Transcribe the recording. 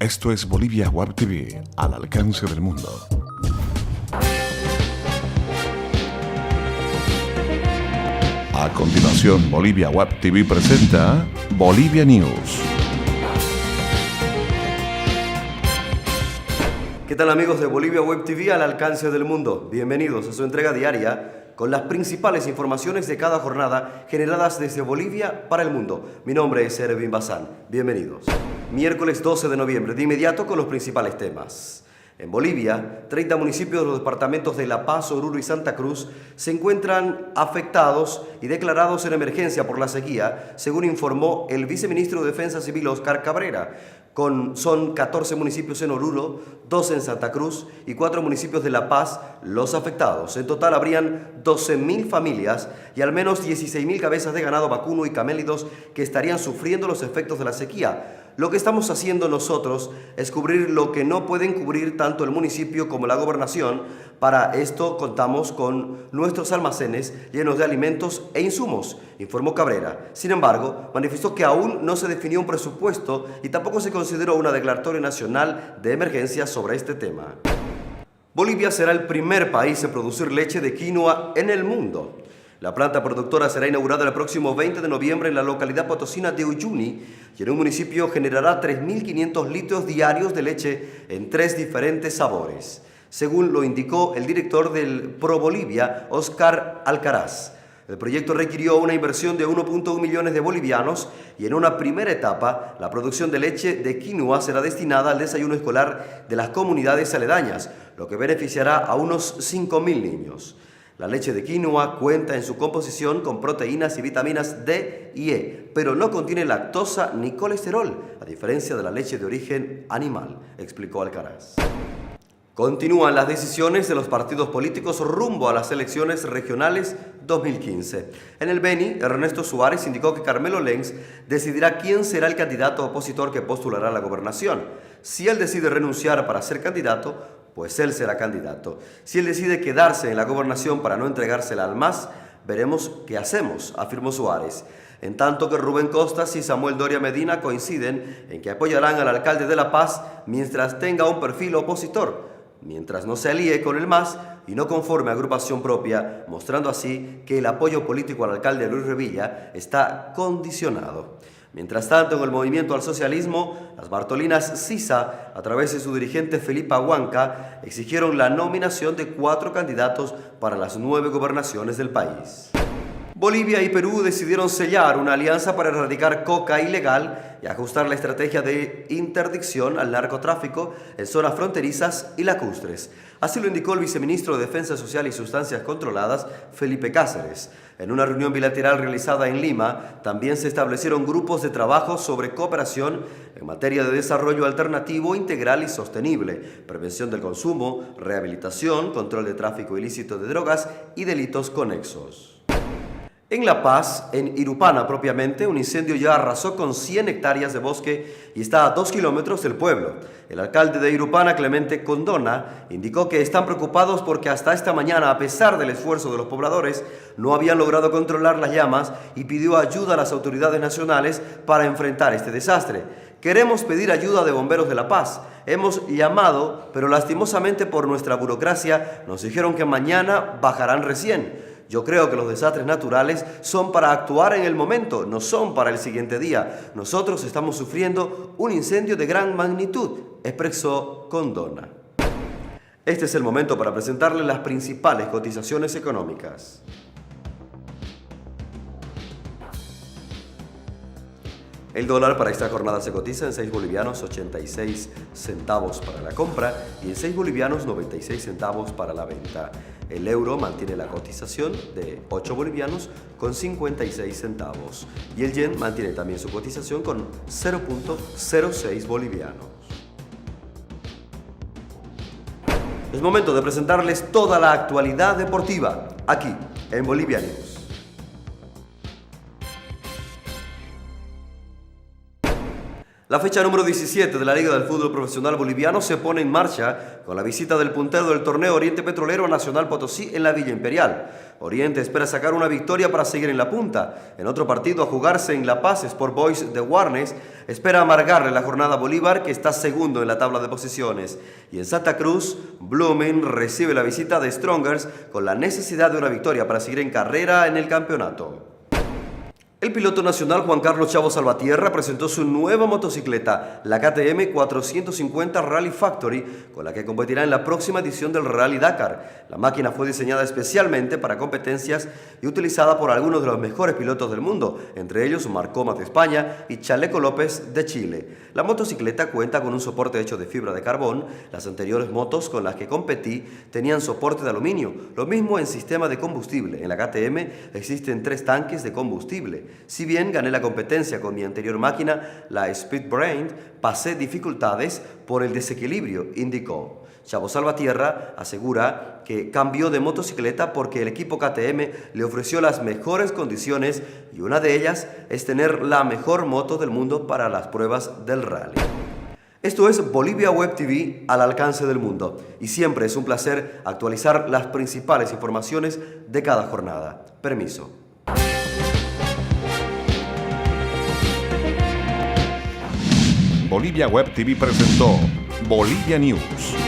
Esto es Bolivia Web TV, al alcance del mundo. A continuación, Bolivia Web TV presenta Bolivia News. ¿Qué tal, amigos de Bolivia Web TV al alcance del mundo? Bienvenidos a su entrega diaria con las principales informaciones de cada jornada generadas desde Bolivia para el mundo. Mi nombre es Ervin Bazán. Bienvenidos. Miércoles 12 de noviembre, de inmediato con los principales temas. En Bolivia, 30 municipios de los departamentos de La Paz, Oruro y Santa Cruz se encuentran afectados y declarados en emergencia por la sequía, según informó el viceministro de Defensa Civil, Oscar Cabrera. Son 14 municipios en Oruro, 12 en Santa Cruz y 4 municipios de La Paz los afectados. En total habrían 12.000 familias y al menos 16.000 cabezas de ganado vacuno y camélidos que estarían sufriendo los efectos de la sequía. Lo que estamos haciendo nosotros es cubrir lo que no pueden cubrir tanto el municipio como la gobernación. Para esto contamos con nuestros almacenes llenos de alimentos e insumos, informó Cabrera. Sin embargo, manifestó que aún no se definió un presupuesto y tampoco se consideró una declaratoria nacional de emergencia sobre este tema. Bolivia será el primer país en producir leche de quinoa en el mundo. La planta productora será inaugurada el próximo 20 de noviembre en la localidad potosina de Uyuni y en un municipio generará 3.500 litros diarios de leche en 3 diferentes sabores, según lo indicó el director del ProBolivia, Oscar Alcaraz. El proyecto requirió una inversión de 1.1 millones de bolivianos y en una primera etapa la producción de leche de quinoa será destinada al desayuno escolar de las comunidades aledañas, lo que beneficiará a unos 5.000 niños. La leche de quinoa cuenta en su composición con proteínas y vitaminas D y E, pero no contiene lactosa ni colesterol, a diferencia de la leche de origen animal, explicó Alcaraz. Continúan las decisiones de los partidos políticos rumbo a las elecciones regionales 2015. En el Beni, Ernesto Suárez indicó que Carmelo Lenz decidirá quién será el candidato opositor que postulará a la gobernación. Si él decide renunciar para ser candidato, pues él será candidato. Si él decide quedarse en la gobernación para no entregársela al MAS, veremos qué hacemos, afirmó Suárez. En tanto que Rubén Costas y Samuel Doria Medina coinciden en que apoyarán al alcalde de La Paz mientras tenga un perfil opositor, mientras no se alíe con el MAS y no conforme a agrupación propia, mostrando así que el apoyo político al alcalde Luis Revilla está condicionado. Mientras tanto, en el movimiento al socialismo, las Bartolinas Sisa, a través de su dirigente Felipa Huanca, exigieron la nominación de 4 candidatos para las 9 gobernaciones del país. Bolivia y Perú decidieron sellar una alianza para erradicar coca ilegal y ajustar la estrategia de interdicción al narcotráfico en zonas fronterizas y lacustres. Así lo indicó el viceministro de Defensa Social y Sustancias Controladas, Felipe Cáceres. En una reunión bilateral realizada en Lima, también se establecieron grupos de trabajo sobre cooperación en materia de desarrollo alternativo, integral y sostenible, prevención del consumo, rehabilitación, control de tráfico ilícito de drogas y delitos conexos. En La Paz, en Irupana propiamente, un incendio ya arrasó con 100 hectáreas de bosque y está a 2 kilómetros del pueblo. El alcalde de Irupana, Clemente Condona, indicó que están preocupados porque hasta esta mañana, a pesar del esfuerzo de los pobladores, no habían logrado controlar las llamas y pidió ayuda a las autoridades nacionales para enfrentar este desastre. Queremos pedir ayuda de bomberos de La Paz. Hemos llamado, pero lastimosamente por nuestra burocracia nos dijeron que mañana bajarán recién. Yo creo que los desastres naturales son para actuar en el momento, no son para el siguiente día. Nosotros estamos sufriendo un incendio de gran magnitud, expresó Condona. Este es el momento para presentarles las principales cotizaciones económicas. El dólar para esta jornada se cotiza en 6 bolivianos 86 centavos para la compra y en 6 bolivianos 96 centavos para la venta. El euro mantiene la cotización de 8 bolivianos con 56 centavos y el yen mantiene también su cotización con 0.06 bolivianos. Es momento de presentarles toda la actualidad deportiva aquí en Bolivia News. La fecha número 17 de la Liga del Fútbol Profesional Boliviano se pone en marcha con la visita del puntero del torneo Oriente Petrolero a Nacional Potosí en la Villa Imperial. Oriente espera sacar una victoria para seguir en la punta. En otro partido a jugarse en La Paz, Sport Boys de Warnes espera amargarle la jornada a Bolívar, que está segundo en la tabla de posiciones. Y en Santa Cruz, Blooming recibe la visita de Strongers con la necesidad de una victoria para seguir en carrera en el campeonato. El piloto nacional Juan Carlos Chavo Salvatierra presentó su nueva motocicleta, la KTM 450 Rally Factory, con la que competirá en la próxima edición del Rally Dakar. La máquina fue diseñada especialmente para competencias y utilizada por algunos de los mejores pilotos del mundo, entre ellos Marc Comas de España y Chaleco López de Chile. La motocicleta cuenta con un soporte hecho de fibra de carbón. Las anteriores motos con las que competí tenían soporte de aluminio, lo mismo en sistema de combustible. En la KTM existen 3 tanques de combustible. Si bien gané la competencia con mi anterior máquina, la Speedbrain, pasé dificultades por el desequilibrio, indicó. Chavo Salvatierra asegura que cambió de motocicleta porque el equipo KTM le ofreció las mejores condiciones y una de ellas es tener la mejor moto del mundo para las pruebas del rally. Esto es Bolivia Web TV al alcance del mundo y siempre es un placer actualizar las principales informaciones de cada jornada. Permiso. Bolivia Web TV presentó Bolivia News.